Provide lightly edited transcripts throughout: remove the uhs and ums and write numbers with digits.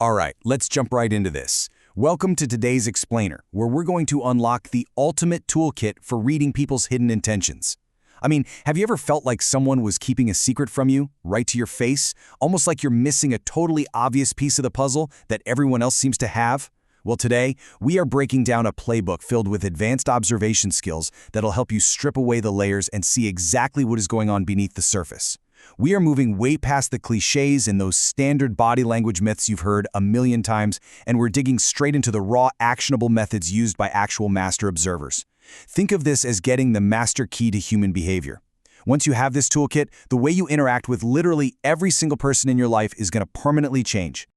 All right, let's jump right into this. Welcome to today's Explainer, where we're going to unlock the ultimate toolkit for reading people's hidden intentions. I mean, have you ever felt like someone was keeping a secret from you, right to your face, almost like you're missing a totally obvious piece of the puzzle that everyone else seems to have? Well, today, we are breaking down a playbook filled with advanced observation skills that'll help you strip away the layers and see exactly what is going on beneath the surface. We are moving way past the cliches and those standard body language myths you've heard a million times, and we're digging straight into the raw, actionable methods used by actual master observers. Think of this as getting the master key to human behavior. Once you have this toolkit, the way you interact with literally every single person in your life is going to permanently change.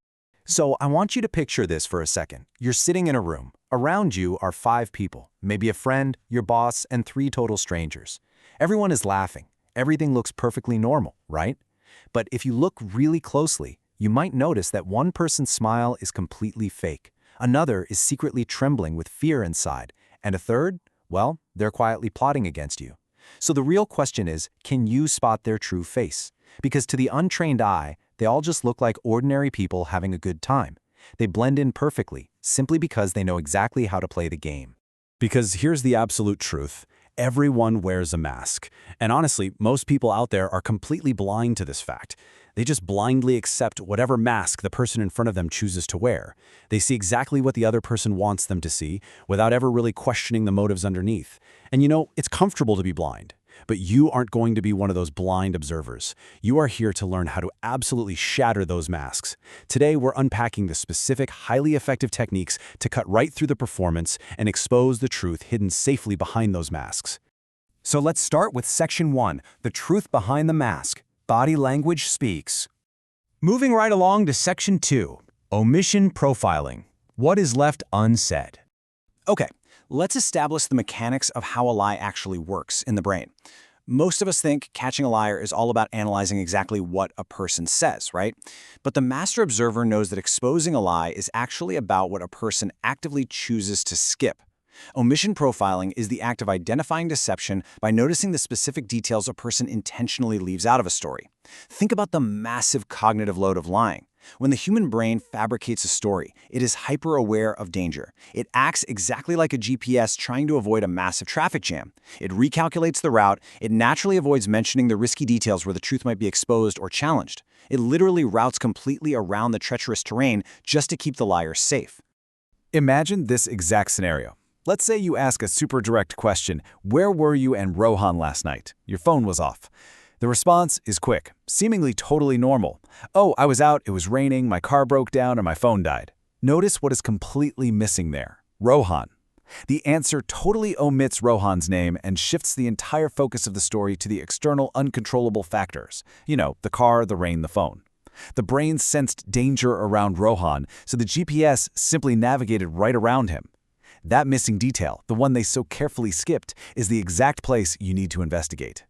So I want you to picture this for a second. You're sitting in a room. Around you are 5 people, maybe a friend, your boss, and 3 total strangers. Everyone is laughing. Everything looks perfectly normal, right? But if you look really closely, you might notice that one person's smile is completely fake. Another is secretly trembling with fear inside. And a third, well, they're quietly plotting against you. So the real question is, can you spot their true face? Because to the untrained eye, they all just look like ordinary people having a good time. They blend in perfectly, simply because they know exactly how to play the game. Because here's the absolute truth. Everyone wears a mask. And honestly, most people out there are completely blind to this fact. They just blindly accept whatever mask the person in front of them chooses to wear. They see exactly what the other person wants them to see, without ever really questioning the motives underneath. And you know, it's comfortable to be blind. But you aren't going to be one of those blind observers. You are here to learn how to absolutely shatter those masks. Today, we're unpacking the specific, highly effective techniques to cut right through the performance and expose the truth hidden safely behind those masks. So let's start with Section 1, the truth behind the mask. Body language speaks. Moving right along to Section 2, omission profiling. What is left unsaid? Okay. Let's establish the mechanics of how a lie actually works in the brain. Most of us think catching a liar is all about analyzing exactly what a person says, right? But the master observer knows that exposing a lie is actually about what a person actively chooses to skip. Omission profiling is the act of identifying deception by noticing the specific details a person intentionally leaves out of a story. Think about the massive cognitive load of lying. When the human brain fabricates a story, it is hyper-aware of danger. It acts exactly like a GPS trying to avoid a massive traffic jam. It recalculates the route. It naturally avoids mentioning the risky details where the truth might be exposed or challenged. It literally routes completely around the treacherous terrain just to keep the liar safe. Imagine this exact scenario. Let's say you ask a super direct question, "Where were you and Rohan last night?" Your phone was off. The response is quick, seemingly totally normal. "Oh, I was out, it was raining, my car broke down, and my phone died." Notice what is completely missing there. Rohan. The answer totally omits Rohan's name and shifts the entire focus of the story to the external uncontrollable factors. You know, the car, the rain, the phone. The brain sensed danger around Rohan, so the GPS simply navigated right around him. That missing detail, the one they so carefully skipped, is the exact place you need to investigate.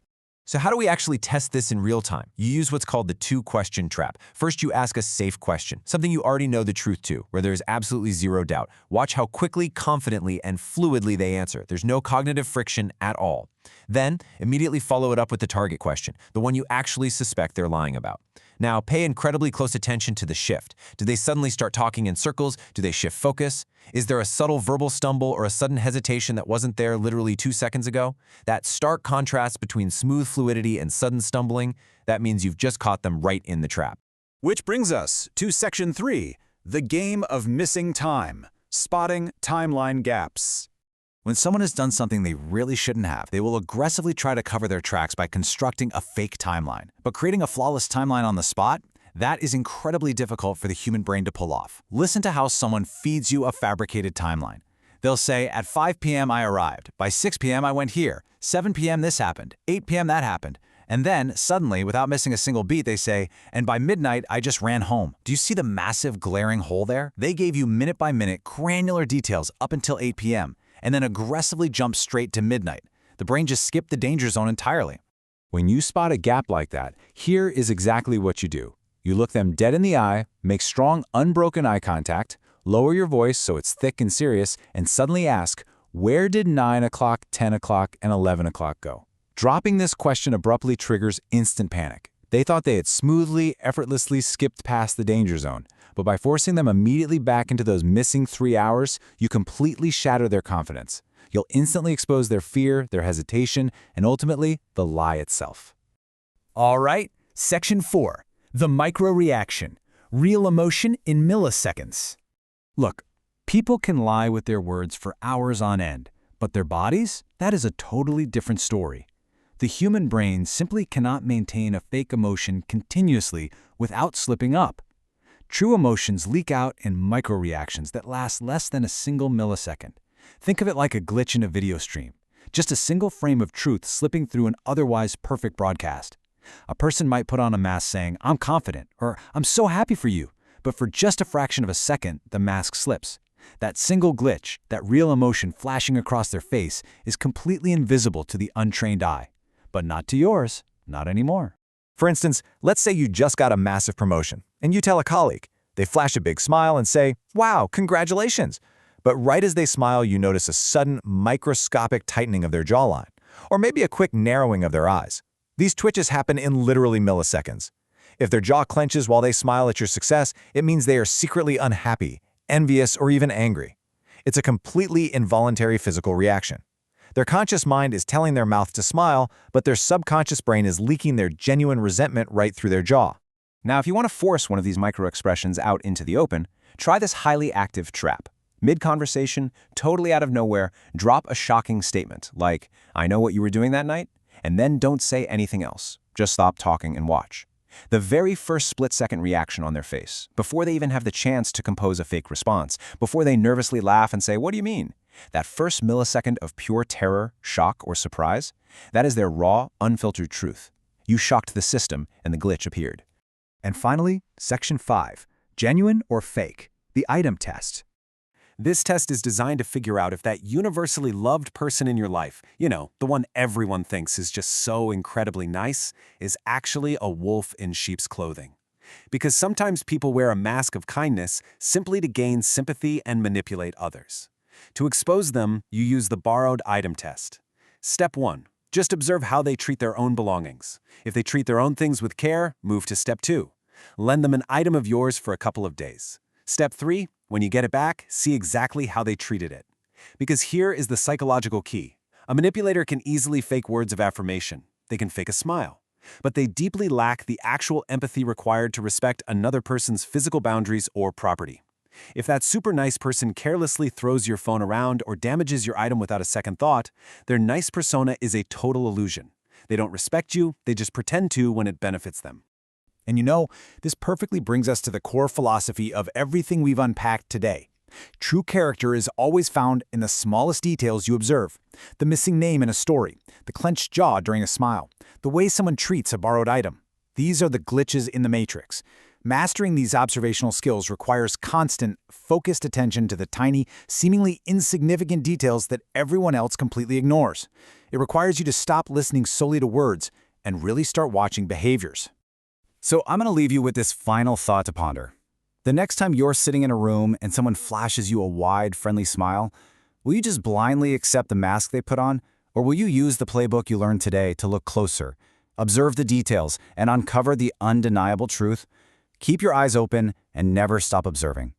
So how do we actually test this in real time? You use what's called the 2-question trap. First, you ask a safe question, something you already know the truth to, where there is absolutely zero doubt. Watch how quickly, confidently, and fluidly they answer. There's no cognitive friction at all. Then, immediately follow it up with the target question, the one you actually suspect they're lying about. Now, pay incredibly close attention to the shift. Do they suddenly start talking in circles? Do they shift focus? Is there a subtle verbal stumble or a sudden hesitation that wasn't there literally 2 seconds ago? That stark contrast between smooth fluidity and sudden stumbling, that means you've just caught them right in the trap. Which brings us to Section 3, the game of missing time, spotting timeline gaps. When someone has done something they really shouldn't have, they will aggressively try to cover their tracks by constructing a fake timeline. But creating a flawless timeline on the spot? That is incredibly difficult for the human brain to pull off. Listen to how someone feeds you a fabricated timeline. They'll say, at 5 p.m. I arrived, by 6 p.m. I went here, 7 p.m. this happened, 8 p.m. that happened. And then, suddenly, without missing a single beat, they say, and by midnight, I just ran home. Do you see the massive glaring hole there? They gave you minute-by-minute, granular details up until 8 p.m., and then aggressively jumped straight to midnight. The brain just skipped the danger zone entirely. When you spot a gap like that, here is exactly what you do. You look them dead in the eye, make strong, unbroken eye contact, lower your voice so it's thick and serious, and suddenly ask, where did 9 o'clock, 10 o'clock, and 11 o'clock go? Dropping this question abruptly triggers instant panic. They thought they had smoothly, effortlessly skipped past the danger zone, but by forcing them immediately back into those missing 3 hours, you completely shatter their confidence. You'll instantly expose their fear, their hesitation, and ultimately, the lie itself. All right, Section 4, the micro-reaction, real emotion in milliseconds. Look, people can lie with their words for hours on end, but their bodies? That is a totally different story. The human brain simply cannot maintain a fake emotion continuously without slipping up. True emotions leak out in micro-reactions that last less than a single millisecond. Think of it like a glitch in a video stream, just a single frame of truth slipping through an otherwise perfect broadcast. A person might put on a mask saying, "I'm confident," or "I'm so happy for you," but for just a fraction of a second, the mask slips. That single glitch, that real emotion flashing across their face, is completely invisible to the untrained eye. But not to yours, not anymore. For instance, let's say you just got a massive promotion, and you tell a colleague. They flash a big smile and say, "Wow, congratulations." But right as they smile, you notice a sudden, microscopic tightening of their jawline, or maybe a quick narrowing of their eyes. These twitches happen in literally milliseconds. If their jaw clenches while they smile at your success, it means they are secretly unhappy, envious, or even angry. It's a completely involuntary physical reaction. Their conscious mind is telling their mouth to smile, but their subconscious brain is leaking their genuine resentment right through their jaw. Now, if you want to force one of these micro-expressions out into the open, try this highly active trap. Mid-conversation, totally out of nowhere, drop a shocking statement like, "I know what you were doing that night," and then don't say anything else. Just stop talking and watch. The very first split-second reaction on their face, before they even have the chance to compose a fake response, before they nervously laugh and say, "What do you mean?" That first millisecond of pure terror, shock, or surprise, that is their raw, unfiltered truth. You shocked the system, and the glitch appeared. And finally, Section 5, genuine or fake, the item test. This test is designed to figure out if that universally loved person in your life, the one everyone thinks is just so incredibly nice, is actually a wolf in sheep's clothing. Because sometimes people wear a mask of kindness simply to gain sympathy and manipulate others. To expose them, you use the borrowed item test. Step 1. Just observe how they treat their own belongings. If they treat their own things with care, move to Step 2. Lend them an item of yours for a couple of days. Step 3. When you get it back, see exactly how they treated it. Because here is the psychological key. A manipulator can easily fake words of affirmation. They can fake a smile. But they deeply lack the actual empathy required to respect another person's physical boundaries or property. If that super nice person carelessly throws your phone around or damages your item without a second thought, their nice persona is a total illusion. They don't respect you, they just pretend to when it benefits them. And this perfectly brings us to the core philosophy of everything we've unpacked today. True character is always found in the smallest details you observe. The missing name in a story, the clenched jaw during a smile, the way someone treats a borrowed item. These are the glitches in the matrix. Mastering these observational skills requires constant, focused attention to the tiny, seemingly insignificant details that everyone else completely ignores. It requires you to stop listening solely to words and really start watching behaviors. So I'm going to leave you with this final thought to ponder. The next time you're sitting in a room and someone flashes you a wide, friendly smile, will you just blindly accept the mask they put on, or will you use the playbook you learned today to look closer, observe the details, and uncover the undeniable truth? Keep your eyes open and never stop observing.